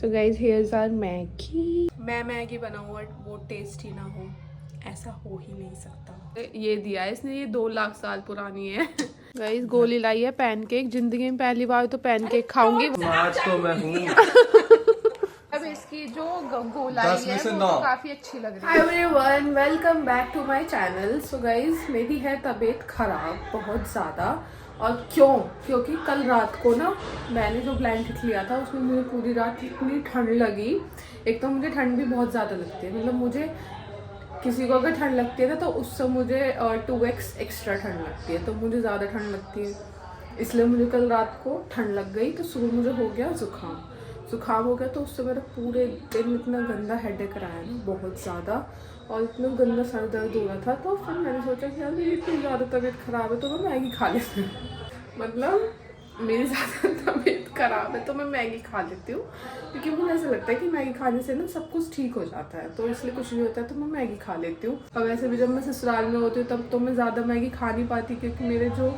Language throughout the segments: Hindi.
So guys here's our Maggi. मैं मैगी बनाऊँ और वो टेस्टी ना हो, ऐसा हो ही नहीं सकता। ये दिया है इसने, ये 2 लाख साल पुरानी है। गाइज गोली लाई है पैनकेक, जिंदगी में पहली बार तो पैनकेक खाऊंगी। आज तो मैं हूँ। अब इसकी जो गोलाई है वो तो काफी अच्छी लग रही है। Everyone welcome back to my channel. So guys मेरी है तबीयत खराब बहुत ज्यादा। और क्योंकि कल रात को ना मैंने जो ब्लैंकेट लिया था उसमें मुझे पूरी रात इतनी ठंड लगी। एक तो मुझे ठंड भी बहुत ज़्यादा लगती है, मतलब मुझे किसी को अगर ठंड लगती है ना तो उससे मुझे 2x एक्स्ट्रा ठंड लगती है, तो मुझे ज़्यादा ठंड लगती है। इसलिए मुझे कल रात को ठंड लग गई, तो सुबह मुझे हो गया जुकाम हो गया। तो उससे मेरा पूरे दिन इतना गंदा हेडेक रहा है ना, बहुत ज़्यादा, और इतना गंदा सर दर्द हो रहा था। तो फिर मैंने सोचा कि यार मेरी इतनी ज़्यादा तबीयत ख़राब है तो मैं मैगी खा लेती हूँ। मतलब मेरी ज़्यादा तबीयत ख़राब है तो मैं मैगी खा लेती हूँ, क्योंकि मुझे ऐसा लगता है कि मैगी खाने से ना सब कुछ ठीक हो जाता है, तो इसलिए कुछ भी होता है तो मैं मैगी खा लेती हूँ। और वैसे भी जब मैं ससुराल में होती हूँ तब तो मैं ज़्यादा मैगी खा नहीं पाती, क्योंकि मेरे जो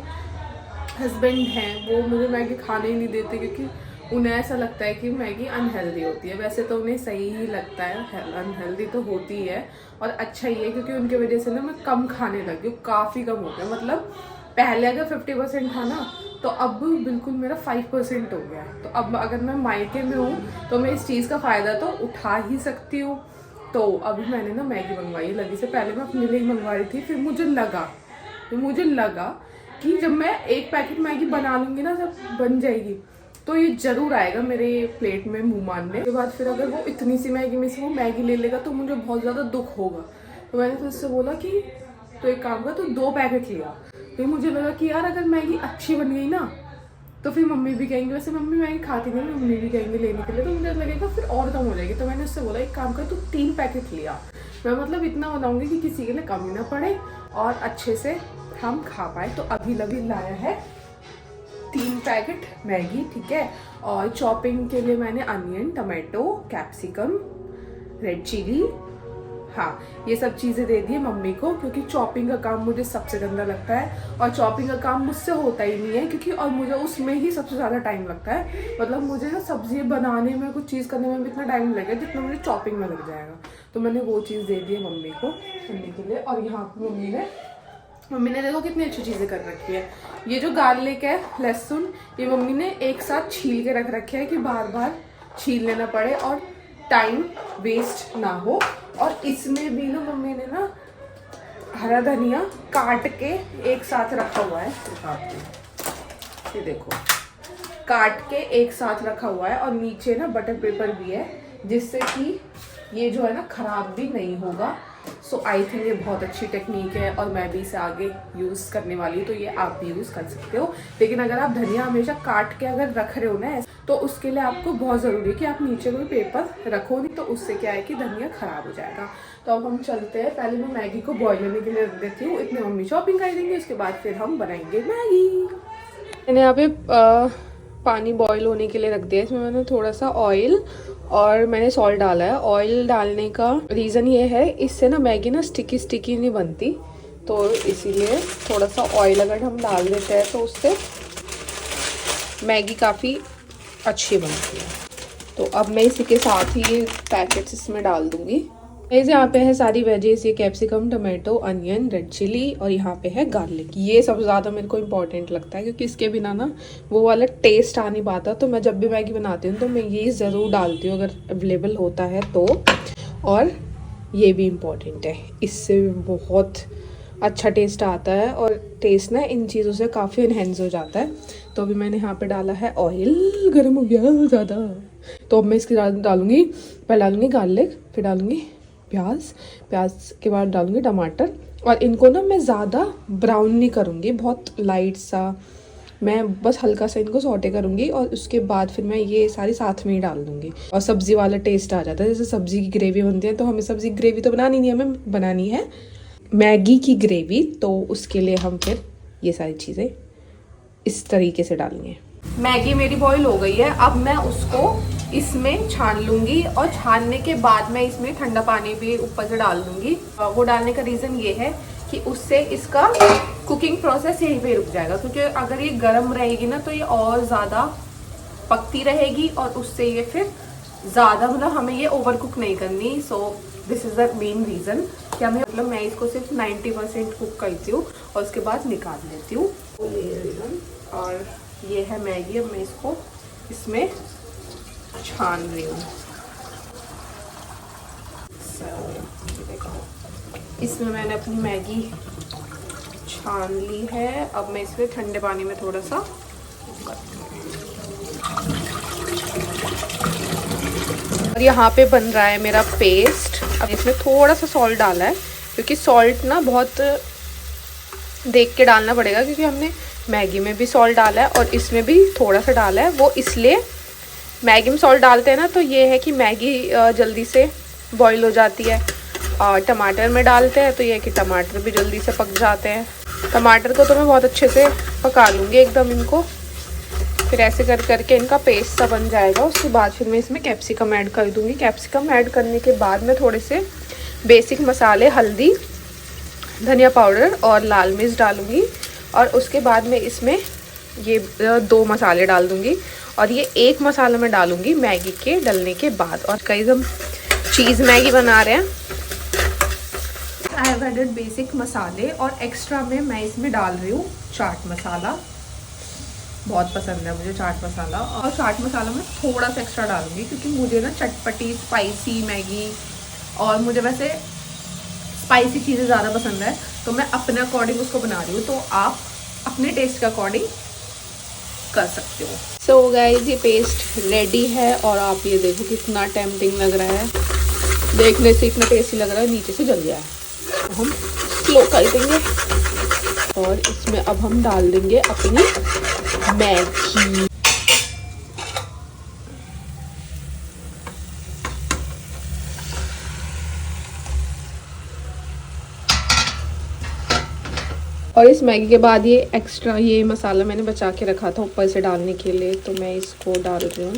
हस्बैंड हैं वो मुझे मैगी खाने ही नहीं देते, क्योंकि उन्हें ऐसा लगता है कि मैगी अनहेल्दी होती है। वैसे तो उन्हें सही ही लगता है, अनहेल्दी तो होती है और अच्छा ही है, क्योंकि उनकी वजह से ना मैं कम खाने लगी हूँ, काफ़ी कम हो गया। मतलब पहले अगर 50% था ना तो अब बिल्कुल मेरा 5% हो गया है। तो अब अगर मैं मायके में हूँ तो मैं इस चीज़ का फ़ायदा तो उठा ही सकती हूँ। तो अभी मैंने ना मैगी मंगवाई लगी से, पहले मैं अपने लिए मंगवा रही थी, फिर मुझे लगा कि जब मैं एक पैकेट मैगी बना लूँगी ना, जब बन जाएगी तो ये जरूर आएगा मेरे प्लेट में मुंह मारने के बाद। फिर अगर वो इतनी सी मैगी में से वो मैगी ले लेगा तो मुझे बहुत ज़्यादा दुख होगा। तो मैंने तो उससे बोला कि तो एक काम कर, तो 2 पैकेट लिया। फिर मुझे लगा कि यार अगर मैगी अच्छी बन गई ना तो फिर मम्मी भी कहेंगे, वैसे मम्मी मैगी खाती नहीं, मम्मी भी कहेंगे लेने के लिए, तो मुझे लगेगा फिर और कम हो जाएगी। तो मैंने उससे बोला एक काम कर, तू 3 पैकेट लिया। मैं मतलब इतना बनाऊंगी कि किसी के लिए कमी ना पड़े और अच्छे से हम खा पाए। तो अभी लाया है 3 पैकेट मैगी, ठीक है। और चॉपिंग के लिए मैंने onion, tomato, capsicum, red chilli, हाँ ये सब चीज़ें दे दी मम्मी को, क्योंकि चॉपिंग का काम मुझे सबसे गंदा लगता है और चॉपिंग का काम मुझसे होता ही नहीं है, क्योंकि और मुझे उसमें ही सबसे ज़्यादा टाइम लगता है। मतलब मुझे ना सब्जी बनाने में, कुछ चीज़ करने में भी इतना टाइम लगेगा जितना मुझे चॉपिंग में लग जाएगा। तो मैंने वो चीज़ दे दी है मम्मी को करने के लिए। और यहाँ पर मम्मी ने देखो कितनी अच्छी चीज़ें कर रखी है। ये जो गार्लिक है, लहसुन, ये मम्मी ने एक साथ छील के रख रखे है कि बार बार छील लेना पड़े और टाइम वेस्ट ना हो। और इसमें भी ना मम्मी ने ना हरा धनिया काट के एक साथ रखा हुआ है, ये देखो काट के एक साथ रखा हुआ है। और नीचे ना बटर पेपर भी है, जिससे कि ये जो है ना खराब भी नहीं होगा। सो आई थिंक ये बहुत अच्छी टेक्निक है और मैं भी इसे आगे यूज़ करने वाली हूँ, तो ये आप भी यूज़ कर सकते हो। लेकिन अगर आप धनिया हमेशा काट के अगर रख रहे हो ना तो उसके लिए आपको बहुत ज़रूरी है कि आप नीचे कोई पेपर रखो, नहीं तो उससे क्या है कि धनिया ख़राब हो जाएगा। तो अब हम चलते हैं, पहले मैं मैगी को बॉईल होने के लिए रख देती हूँ, इतने मम्मी शॉपिंग कर देंगे, उसके बाद फिर हम बनाएंगे मैगी। मैंने यहाँ पे पानी बॉईल होने के लिए रख दिया, इसमें मैंने थोड़ा सा ऑयल और मैंने सॉल्ट डाला है। ऑयल डालने का रीज़न ये है, इससे ना मैगी ना स्टिकी नहीं बनती, तो इसीलिए थोड़ा सा ऑयल अगर हम डाल देते हैं तो उससे मैगी काफ़ी अच्छी बनती है। तो अब मैं इसी के साथ ही ये पैकेट्स इसमें डाल दूँगी। ऐसे यहाँ पे है सारी वेजेस, ये capsicum, tomato, onion, red chilli और यहाँ पे है गार्लिक। ये सबसे ज़्यादा मेरे को इम्पोर्टेंट लगता है, क्योंकि इसके बिना ना वो वाला टेस्ट आ नहीं पाता। तो मैं जब भी मैगी बनाती हूँ तो मैं ये ज़रूर डालती हूँ अगर अवेलेबल होता है तो। और ये भी इम्पोर्टेंट है, इससे बहुत अच्छा टेस्ट आता है और टेस्ट ना इन चीज़ों से काफ़ी इन्हेंस हो जाता है। तो अभी मैंने यहाँ पे डाला है ऑयल, गर्म हो गया ज़्यादा। तो अब मैं इसके डालूँगी, पहले डालूँगी गार्लिक, फिर डालूँगी प्याज के बाद डालूँगी टमाटर। और इनको ना मैं ज़्यादा ब्राउन नहीं करूँगी, बहुत लाइट सा, मैं बस हल्का सा इनको सौटे करूँगी और उसके बाद फिर मैं ये सारी साथ में ही डाल दूँगी और सब्ज़ी वाला टेस्ट आ जाता है। जैसे सब्ज़ी की ग्रेवी बनती है, तो हमें सब्ज़ी की ग्रेवी तो बनानी नहीं है, हमें बनानी है मैगी की ग्रेवी। तो उसके लिए हम फिर ये सारी चीज़ें इस तरीके से डालेंगे। मैगी मेरी बॉईल हो गई है, अब मैं उसको इसमें छान लूँगी और छानने के बाद मैं इसमें ठंडा पानी भी ऊपर से डाल दूँगी। वो डालने का रीज़न ये है कि उससे इसका कुकिंग प्रोसेस यहीं पे रुक जाएगा, क्योंकि अगर ये गर्म रहेगी ना तो ये और ज़्यादा पकती रहेगी और उससे ये फिर ज़्यादा मतलब हमें ये ओवर कुक नहीं करनी। So this is the main reason कि हमें मतलब मैं इसको सिर्फ 90% कुक करती हूँ और उसके बाद निकाल लेती हूँ। और ये है मैगी। अब मैं इसको इसमें छान रही हूँ। इसमें मैंने अपनी मैगी छान ली है। अब मैं इसमें ठंडे पानी में थोड़ा सा और यहाँ पे बन रहा है मेरा पेस्ट। अब इसमें थोड़ा सा सॉल्ट डाला है क्योंकि सॉल्ट ना बहुत देख के डालना पड़ेगा क्योंकि हमने मैगी में भी सॉल्ट डाला है और इसमें भी थोड़ा सा डाला है। वो इसलिए मैगी में सॉल्ट डालते हैं ना तो ये है कि मैगी जल्दी से बॉईल हो जाती है। और टमाटर में डालते हैं तो ये है कि टमाटर भी जल्दी से पक जाते हैं। टमाटर को तो मैं बहुत अच्छे से पका लूँगी एकदम इनको। फिर ऐसे कर करके इनका पेस्ट सा बन जाएगा। उसके बाद फिर मैं इसमें कैप्सिकम ऐड कर दूँगी। कैप्सिकम ऐड करने के बाद मैं थोड़े से बेसिक मसाले, हल्दी, धनिया पाउडर और लाल मिर्च डालूँगी। और उसके बाद मैं इसमें ये 2 मसाले डाल दूँगी और ये 1 मसाला मैं डालूँगी मैगी के डलने के बाद। और कई हम चीज़ मैगी बना रहे हैं। आई हैव एडेड बेसिक मसाले और एक्स्ट्रा में मैं इसमें डाल रही हूँ चाट मसाला। बहुत पसंद है मुझे चाट मसाला। और चाट मसाला मैं थोड़ा सा एक्स्ट्रा डालूंगी क्योंकि मुझे ना चटपटी स्पाइसी मैगी और मुझे वैसे स्पाइसी चीज़ें ज़्यादा पसंद है तो मैं अपने अकॉर्डिंग उसको बना रही हूँ। तो आप अपने टेस्ट के अकॉर्डिंग कर सकते हो। सो गाइस ये पेस्ट रेडी है और आप ये देखो कितना टेम्पटिंग लग रहा है। देखने से इतना टेस्टी लग रहा है, नीचे से जल गया है। तो हम स्लो कर देंगे और इसमें अब हम डाल देंगे अपनी मैगी। और इस मैगी के बाद ये एक्स्ट्रा ये मसाला मैंने बचा के रखा था ऊपर से डालने के लिए तो मैं इसको डाल रही हूँ।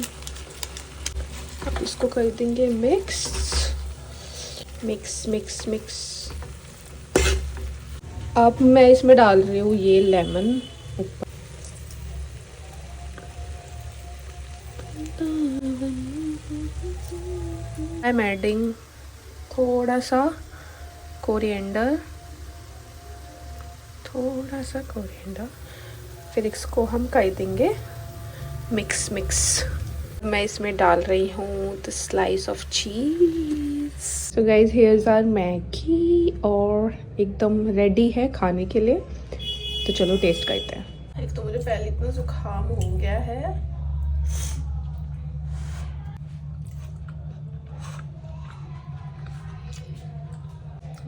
अब इसको कर देंगे मिक्स मिक्स मिक्स मिक्स। अब मैं इसमें डाल रही हूँ ये लेमन ऊपर। आई एम एडिंग थोड़ा सा कोरिएंडर, थोड़ा सा कोरिएंडर। फिर इसको हम कर देंगे मिक्स मिक्स। मैं इसमें डाल रही हूँ the slice of cheese. So guys here's our Maggi और एकदम रेडी है खाने के लिए। तो चलो टेस्ट करते हैं। एक तो मुझे पहले इतना जुकाम हो गया है।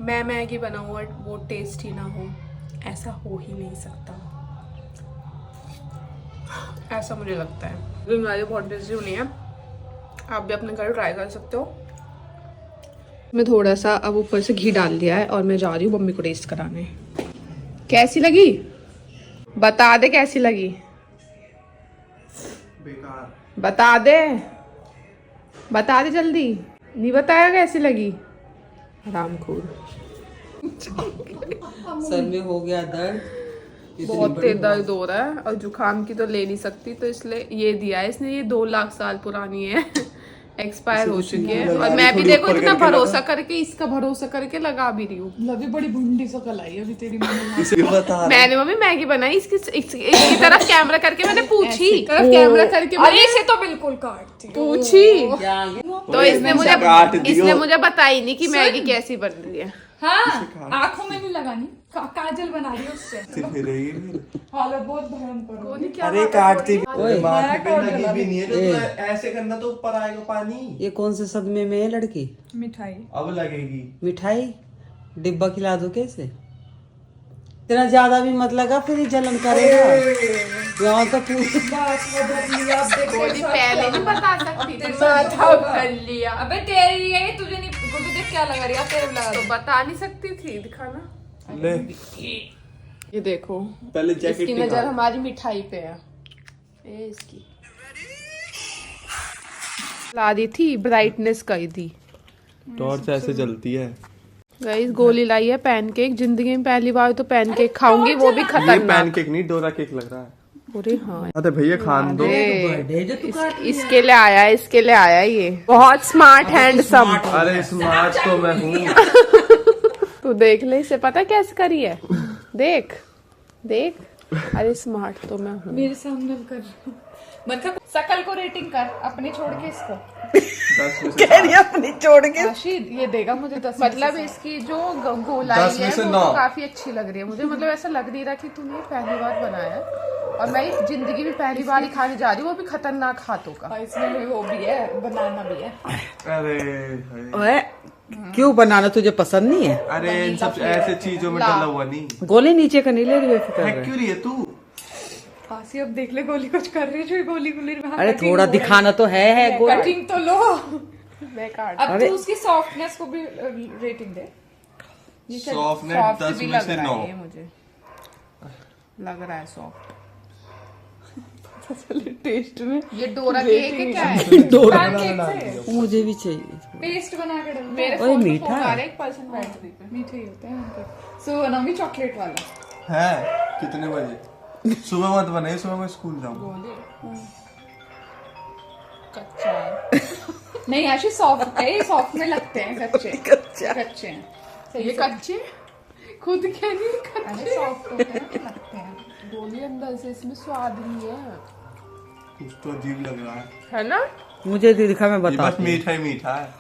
मैं मैगी बनाऊँ और वो टेस्ट ही ना हो, ऐसा हो ही नहीं सकता। ऐसा मुझे लगता है। लेकिन मैगी बहुत टेस्टी होनी है। आप भी अपने घर ट्राई कर सकते हो। मैं थोड़ा सा अब ऊपर से घी डाल दिया है और मैं जा रही हूँ मम्मी को टेस्ट कराने। कैसी लगी बता दे, कैसी लगी बेकार। बता दे, बता दे जल्दी। नहीं बताया कैसी लगी? हरामखोर। सर में हो गया दर्द, बहुत तेज दर्द हो रहा है और जुकाम की तो ले नहीं सकती तो इसलिए ये दिया है इसने। ये 2 लाख साल पुरानी है, एक्सपायर हो चुकी है। और मैं भी देखो इतना भरोसा करके, इसका भरोसा करके लगा भी रही हूँ। लवी बड़ी भुंडी सा कलाई अभी तेरी मम्मी। मैंने मम्मी मैगी बनाई इसकी तरफ कैमरा करके मैंने पूछी, तरफ कैमरा करके अरे इसे तो बिल्कुल काटती पूछी तो इसने मुझे बताई नहीं कि मैगी कैसी बन रही है। हाँ, आंखों में नहीं लगानी, काजल बना रही है उससे। हालत बहुत भयंकर। अरे काटती भी नहीं है तो ऐसे करना तो ऊपर आएगा पानी। ये कौन से सदमे में है लड़की? मिठाई अब लगेगी मिठाई। डिब्बा खिला दो कैसे? इतना ज्यादा भी मत लगा, फिर ही जलन करेगा। यहाँ तो पहले नहीं बता सकती कर लिया। अबे तेरी है, तुझे नहीं गुड्डू देख क्या लगा रही है, तेरे लगा तो बता नहीं सकती थी, दिखाना। ले ये देखो पहले जैकेट इसकी नजर हमारी मिठाई पे है। ये इसकी ला दी थी, ब्राइटनेस कर दी। टॉर्च ऐसे जलती है। गाइस गोली लाई है पैनकेक। जिंदगी में पहली बार तो पैनकेक खाऊंगी, वो भी ये खतरनाक। पैनकेक नहीं, डोरा केक लग रहा है। अरे हाँ अरे भैया खान दो। बर्थडे जो तू काट इसके लिए आया है, इसके लिए आया है ये। बहुत स्मार्ट हैंडसम। अरे स्मार्ट तो मैं हूँ। तू देख ले, इसे पता कैसे करी है। देख देख, अरे स्मार्ट तो मैं हूँ। मेरे सामने कर रही हूँ। मतलब सकल को रेटिंग कर, अपनी छोड़ के इसको। 10 में से कह रही है अपनी छोड़ के। राशिद ये देगा मुझे 10 मतलब इसकी जो गोलाई 10 में है से वो 9। तो काफी अच्छी लग रही है मुझे। मतलब ऐसा लग नहीं रहा कि तूने पहली बार बनाया है, और मैं जिंदगी में पहली बार ही खाने जा रही हूँ, वो भी खतरनाक हाथों का। और इसमें वो भी है, बनाना भी है। अरे ओए, क्यों बनाना तुझे पसंद नहीं है? अरे इन सब ऐसे चीजों में डला हुआ नहीं गोली नीचे का नहीं ले रही बेफिक्र है। रहे। क्यों रही है तू? फांसी अब देख ले, गोली कुछ कर रही है जो गोली गुली में। अरे थोड़ा दिखाना तो है गोली। कटिंग तो लो। मैं काट अब तू उसकी सॉफ्टनेस को भी रेटिंग दे। सॉफ्टनेस सॉफ्ट 10 भी में लग से रहा 9। है ये, मुझे लग रहा है सॉफ्ट। टेस्ट में ये डोरा केक है क्या है? पैनकेक से मुझे भी चाहिए। पेस्ट बना के डाल। मेरे ओए, फोन में मीठा फोन है। आ रहा है 1% बैटरी पे। मीठे ही होते हैं उनके। सो बनाऊंगी चॉकलेट वाला। है कितने बजे? सुबह मत बनाइए, सुबह मैं स्कूल जाऊंगा। कच्चा है नहीं ऐसे सॉफ्ट है, ये सॉफ्ट में लगते हैं कच्चे। कच्चे हैं ये कच्चे खुद के नहीं ऐसे कच्चे। सॉफ्ट होते हैं, लगते हैं। गोली अंदर से, इसमें स्वाद नहीं है, कुछ तो अजीब लग रहा है। ना? मुझे दिखा, मैं ये बस बताती हूँ। मीठा ही मीठा है।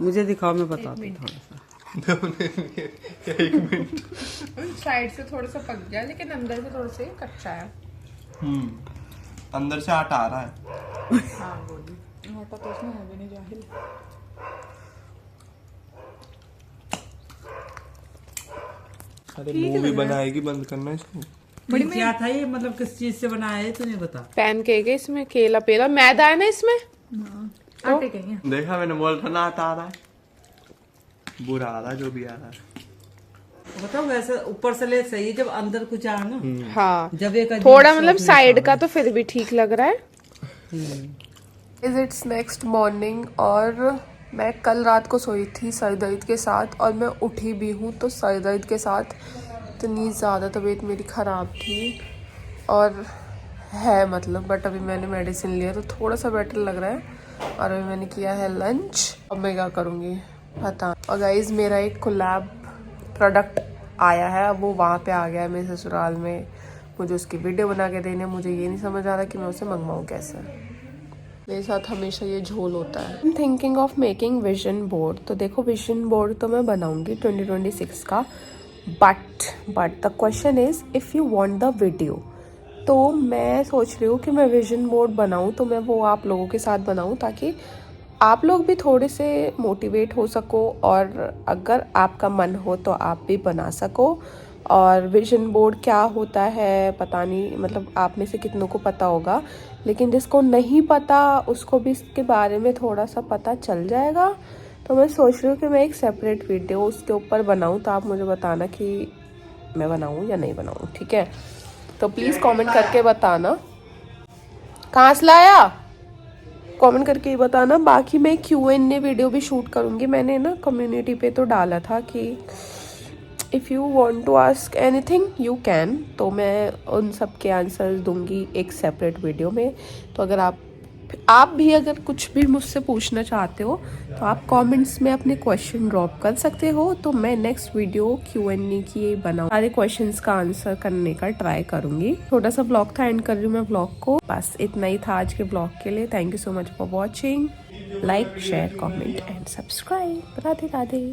मुझे दिखाओ, मैं बताती हूँ थोड़ा सा। 1 मिनट। साइड से थोड़ा सा पक गया, लेकिन अंदर से थोड़ा सा कच्चा है। अंदर से आटा आ रहा है। हाँ गोली। आटा तो उसमें है भी नहीं, जाहिल। अरे मूवी बनाएगी, बंद करना इसको। बड़ी क्या था ये, मतलब किस चीज से बनाया है तूने बता। पैनकेक है, इसमें केला पेला मैदा है ना इसमें। आटे के हैं। देखा मैंने बोला था ना, आता आ रहा है। बुरा आ रहा है, जो भी आ रहा है। बताओ वैसे ऊपर से ले सही है, जब अंदर कुछ आ ना। हाँ जब एक अजीब थोड़ा सा मतलब अपने साइड सामने। का तो फिर भी ठीक लग रहा है। इट्स नेक्स्ट मॉर्निंग, और मैं कल रात को सोई थी सर दर्द के साथ, और मैं उठी भी हूँ तो सर दर्द के साथ। इतनी ज़्यादा तबीयत मेरी ख़राब थी और है मतलब, बट अभी मैंने मेडिसिन लिया तो थोड़ा सा बेटर लग रहा है। और अभी मैंने किया है लंच। अब मैं क्या करूँगी पता। और गाइज़ मेरा एक कोलैब प्रोडक्ट आया है, अब वो वहाँ पे आ गया है मेरे ससुराल में। मुझे उसकी वीडियो बना के देनी है। मुझे ये नहीं समझ आ रहा कि मैं उसे मंगवाऊँ कैसे। मेरे साथ हमेशा ये झोल होता है। I am thinking of making vision board. तो देखो विजन बोर्ड तो मैं बनाऊंगी 2026 का, but the question is if you want the video. तो मैं सोच रही हूँ कि मैं विजन बोर्ड बनाऊँ तो मैं वो आप लोगों के साथ बनाऊँ, ताकि आप लोग भी थोड़े से मोटिवेट हो सको, और अगर आपका मन हो तो आप भी बना सको। और विजन बोर्ड क्या होता है पता नहीं, मतलब आप में से कितनों को पता होगा, लेकिन जिसको नहीं पता उसको भी इसके बारे में थोड़ा सा पता चल जाएगा। तो मैं सोच रही हूँ कि मैं एक सेपरेट वीडियो उसके ऊपर बनाऊँ, तो आप मुझे बताना कि मैं बनाऊँ या नहीं बनाऊँ, ठीक है? तो प्लीज़ कमेंट करके बताना। कहाँ से लाया, कमेंट करके ही बताना। बाकी मैं Q&A वीडियो भी शूट करूँगी। मैंने ना कम्युनिटी पे तो डाला था कि if you want to ask anything you can, तो मैं उन सब के आंसर्स दूंगी एक सेपरेट वीडियो में। तो अगर आप भी अगर कुछ भी मुझसे पूछना चाहते हो तो आप कमेंट्स में अपने क्वेश्चन ड्रॉप कर सकते हो। तो मैं नेक्स्ट वीडियो Q&A की बनाऊँ, सारे क्वेश्चंस का आंसर करने का ट्राई करूँगी। छोटा सा ब्लॉग था, एंड कर रही हूँ मैं ब्लॉग को। बस इतना ही था आज के ब्लॉग के लिए। Thank you so much for watching. Like share comment and subscribe. Radhe Radhe.